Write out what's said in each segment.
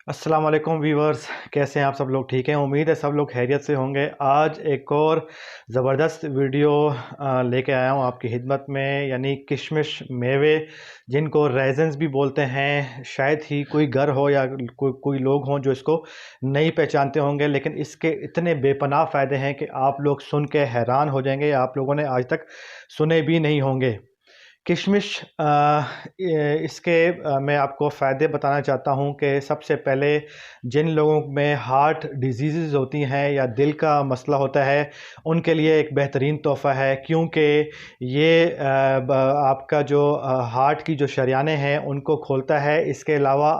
अस्सलाम वालेकुम वीवर्स, कैसे हैं आप सब लोग? ठीक हैं, उम्मीद है सब लोग खैरियत से होंगे। आज एक और ज़बरदस्त वीडियो लेके आया हूँ आपकी खिदमत में, यानी किशमिश मेवे जिनको रैज़न्स भी बोलते हैं। शायद ही कोई घर हो या कोई लोग हों जो इसको नहीं पहचानते होंगे, लेकिन इसके इतने बेपनाह फ़ायदे हैं कि आप लोग सुन के हैरान हो जाएंगे। आप लोगों ने आज तक सुने भी नहीं होंगे। किशमिश इसके मैं आपको फ़ायदे बताना चाहता हूँ कि सबसे पहले जिन लोगों में हार्ट डिजीज़ होती हैं या दिल का मसला होता है, उनके लिए एक बेहतरीन तोहफ़ा है, क्योंकि ये आपका जो हार्ट की जो शरियानें हैं उनको खोलता है। इसके अलावा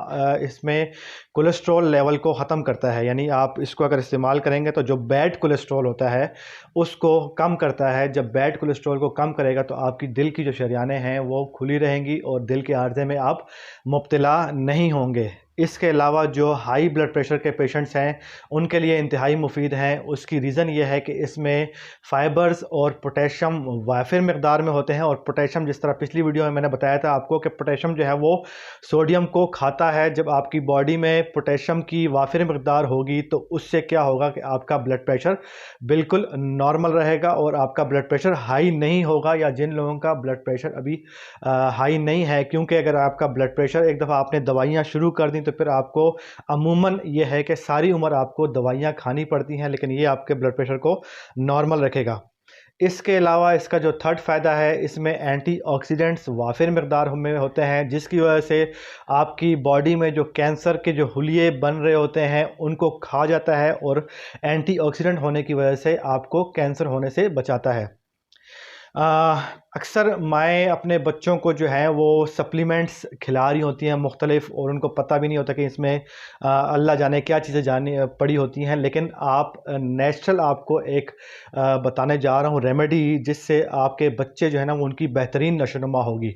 इसमें कोलेस्ट्रॉल लेवल को ख़त्म करता है, यानी आप इसको अगर इस्तेमाल करेंगे तो जो बैड कोलेस्ट्रॉल होता है उसको कम करता है। जब बैड कोलेस्ट्रॉल को कम करेगा तो आपकी दिल की जो शरियानें हैं वो खुली रहेंगी और दिल के आर्जे में आप मुब्तला नहीं होंगे। इसके अलावा जो हाई ब्लड प्रेशर के पेशेंट्स हैं उनके लिए इंतहाई मुफीद हैं। उसकी रीज़न ये है कि इसमें फ़ाइबर्स और पोटेशियम वाफिर मकदार में होते हैं। और पोटेशियम, जिस तरह पिछली वीडियो में मैंने बताया था आपको कि पोटेशियम जो है वो सोडियम को खाता है। जब आपकी बॉडी में पोटेशियम की वाफिर मकदार होगी तो उससे क्या होगा कि आपका ब्लड प्रेशर बिल्कुल नॉर्मल रहेगा और आपका ब्लड प्रेशर हाई नहीं होगा। या जिन लोगों का ब्लड प्रेशर अभी हाई नहीं है, क्योंकि अगर आपका ब्लड प्रेशर एक दफ़ा आपने दवाइयाँ शुरू कर दी तो फिर आपको अमूमन ये है कि सारी उम्र आपको दवाइयाँ खानी पड़ती हैं, लेकिन ये आपके ब्लड प्रेशर को नॉर्मल रखेगा। इसके अलावा इसका जो थर्ड फ़ायदा है, इसमें एंटीऑक्सीडेंट्स वाफिर मकदार में होते हैं, जिसकी वजह से आपकी बॉडी में जो कैंसर के जो हुलिये बन रहे होते हैं उनको खा जाता है और एंटीऑक्सीडेंट होने की वजह से आपको कैंसर होने से बचाता है। अक्सर माएँ अपने बच्चों को जो है वो सप्लीमेंट्स खिला रही होती हैं मुख्तलिफ़, और उनको पता भी नहीं होता कि इसमें अल्लाह जाने क्या चीज़ें जानी पड़ी होती हैं। लेकिन आप नेचुरल आपको एक बताने जा रहा हूँ रेमेडी, जिससे आपके बच्चे जो है ना वो उनकी बेहतरीन नशोनुमा होगी।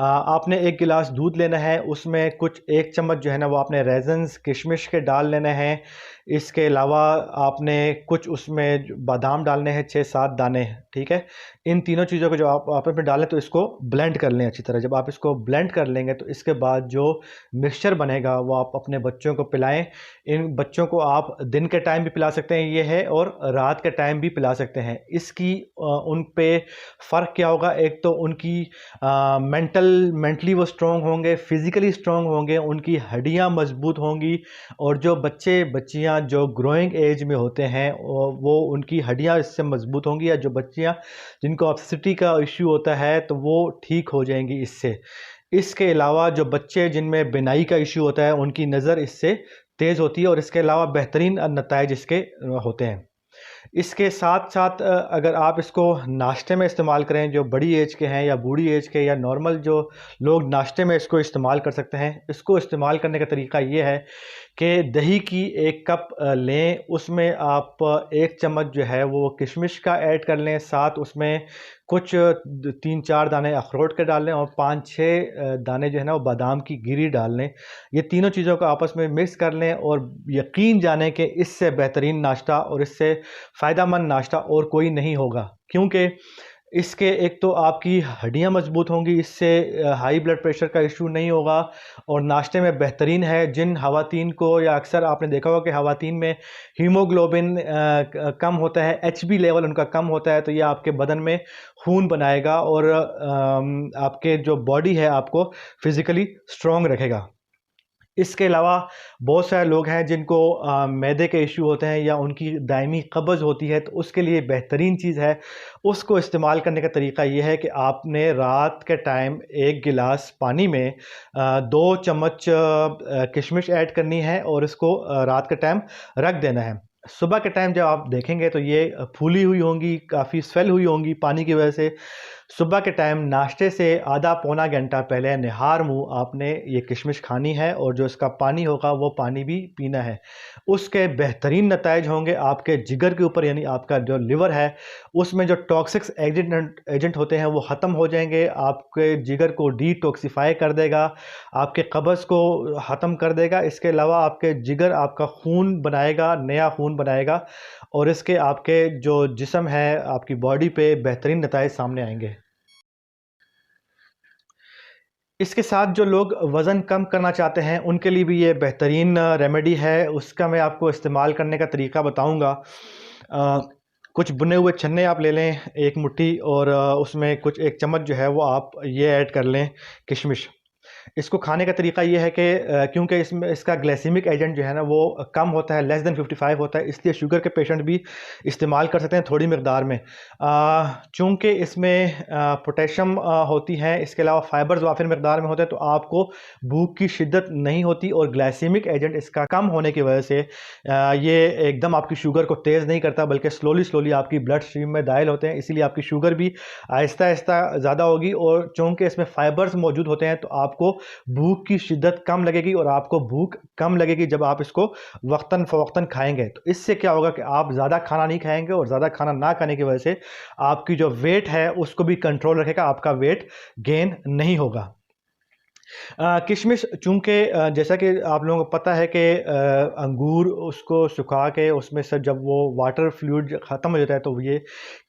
आपने 1 गिलास दूध लेना है, उसमें कुछ 1 चम्मच जो है ना वो आपने रैज़न्स किशमिश के डाल लेने हैं। इसके अलावा आपने कुछ उसमें बादाम डालने हैं, 6-7 दाने, ठीक है। इन तीनों चीज़ों को जो आप आपस में डालें तो इसको ब्लेंड कर लें अच्छी तरह। जब आप इसको ब्लेंड कर लेंगे तो इसके बाद जो मिक्सचर बनेगा वो आप अपने बच्चों को पिलाएं। इन बच्चों को आप दिन के टाइम भी पिला सकते हैं ये है, और रात के टाइम भी पिला सकते हैं। इसकी उन पे फ़र्क क्या होगा, एक तो उनकी मेंटली वो स्ट्रॉन्ग होंगे, फिज़िकली स्ट्रॉन्ग होंगे, उनकी हड्डियाँ मजबूत होंगी। और जो बच्चे बच्चियाँ जो ग्रोइंग एज में होते हैं वो उनकी हड्डियाँ इससे मजबूत होंगी। या जो बच्चियाँ जिनको ऑब्सेसिटी का इश्यू होता है तो वो ठीक हो जाएंगी इससे। इसके अलावा जो बच्चे जिनमें बिनाई का इश्यू होता है उनकी नज़र इससे तेज़ होती है, और इसके अलावा बेहतरीन नताइज इसके होते हैं। इसके साथ-साथ अगर आप इसको नाश्ते में इस्तेमाल करें, जो बड़ी एज के हैं या बूढ़ी एज के या नॉर्मल जो लोग नाश्ते में इसको इस्तेमाल कर सकते हैं। इसको इस्तेमाल करने का तरीका ये है कि दही की 1 कप लें, उसमें आप 1 चम्मच जो है वो किशमिश का ऐड कर लें, साथ उसमें कुछ 3-4 दाने अखरोट के डाल लें और 5-6 दाने जो है ना वो बादाम की गिरी डाल लें। ये तीनों चीज़ों को आपस में मिक्स कर लें और यकीन जानें कि इससे बेहतरीन नाश्ता और इससे फ़ायदेमंद नाश्ता और कोई नहीं होगा। क्योंकि इसके एक तो आपकी हड्डियाँ मजबूत होंगी, इससे हाई ब्लड प्रेशर का इशू नहीं होगा, और नाश्ते में बेहतरीन है। जिन ख़वातीन को, या अक्सर आपने देखा होगा कि ख़वातीन में हीमोग्लोबिन कम होता है, एचबी लेवल उनका कम होता है, तो ये आपके बदन में खून बनाएगा और आपके जो बॉडी है आपको फ़िज़िकली स्ट्रॉन्ग रखेगा। इसके अलावा बहुत सारे लोग हैं जिनको मैदे के इश्यू होते हैं या उनकी दायमी कब्ज़ होती है, तो उसके लिए बेहतरीन चीज़ है। उसको इस्तेमाल करने का तरीका ये है कि आपने रात के टाइम 1 गिलास पानी में 2 चम्मच किशमिश ऐड करनी है और इसको रात के टाइम रख देना है। सुबह के टाइम जब आप देखेंगे तो ये फूली हुई होंगी, काफ़ी स्वेल हुई होंगी पानी की वजह से। सुबह के टाइम नाश्ते से आधा पौना घंटा पहले निहार मुँह आपने ये किशमिश खानी है, और जो इसका पानी होगा वो पानी भी पीना है। उसके बेहतरीन नताइज होंगे आपके जिगर के ऊपर, यानी आपका जो लिवर है उसमें जो टॉक्सिक्स एजेंट होते हैं वो ख़त्म हो जाएंगे। आपके जिगर को डिटॉक्सिफाई कर देगा, आपके कब्ज़ को ख़त्म कर देगा। इसके अलावा आपके जिगर आपका खून बनाएगा, नया खून बनाएगा, और इसके आपके जो जिस्म है आपकी बॉडी पे बेहतरीन नताइज सामने आएंगे। इसके साथ जो लोग वज़न कम करना चाहते हैं उनके लिए भी ये बेहतरीन रेमेडी है। उसका मैं आपको इस्तेमाल करने का तरीका बताऊंगा। कुछ भुने हुए चने आप ले लें 1 मुट्ठी, और उसमें कुछ 1 चम्मच जो है वो आप ये ऐड कर लें किशमिश। इसको खाने का तरीका ये है कि क्योंकि इसमें इसका ग्लाइसेमिक एजेंट जो है ना वो कम होता है, लेस देन 55 होता है, इसलिए शुगर के पेशेंट भी इस्तेमाल कर सकते हैं थोड़ी मकदार में। चूँकि इसमें पोटेशियम होती है, इसके अलावा फाइबर्स वाफिर मकदार में होते हैं, तो आपको भूख की शिद्दत नहीं होती, और ग्लाइसेमिक एजेंट इसका कम होने की वजह से ये एकदम आपकी शुगर को तेज़ नहीं करता, बल्कि स्लोली आपकी ब्लड स्ट्रीम में दाखिल होते हैं, इसीलिए आपकी शुगर भी आहिस्ता आहिस्ता ज़्यादा होगी। और चूँकि इसमें फाइबर्स मौजूद होते हैं तो आपको भूख की शिद्दत कम लगेगी, और आपको भूख कम लगेगी जब आप इसको वक्तन फ़वक्तन खाएंगे। तो इससे क्या होगा कि आप ज़्यादा खाना नहीं खाएंगे, और ज़्यादा खाना ना खाने की वजह से आपकी जो वेट है उसको भी कंट्रोल रखेगा, आपका वेट गेन नहीं होगा। किशमिश चूँकि जैसा कि आप लोगों को पता है कि अंगूर उसको सुखा के उसमें से जब वो वाटर फ्लूइड ख़त्म हो जाता है तो ये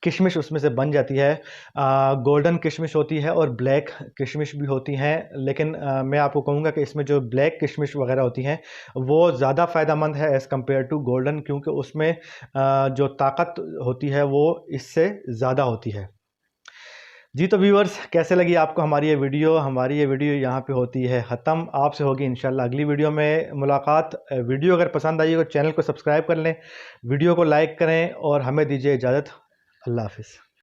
किशमिश उसमें से बन जाती है। गोल्डन किशमिश होती है और ब्लैक किशमिश भी होती हैं, लेकिन मैं आपको कहूँगा कि इसमें जो ब्लैक किशमिश वगैरह होती हैं वो ज़्यादा फ़ायदेमंद है एज़ कम्पेयर टू गोल्डन, क्योंकि उसमें जो ताकत होती है वो इससे ज़्यादा होती है। जी तो व्यूअर्स, कैसे लगी आपको हमारी ये वीडियो यहाँ पे होती है ख़त्म। आपसे होगी इंशाल्लाह अगली वीडियो में मुलाकात। वीडियो अगर पसंद आई हो तो चैनल को सब्सक्राइब कर लें, वीडियो को लाइक करें, और हमें दीजिए इजाज़त। अल्लाह हाफ़िज़।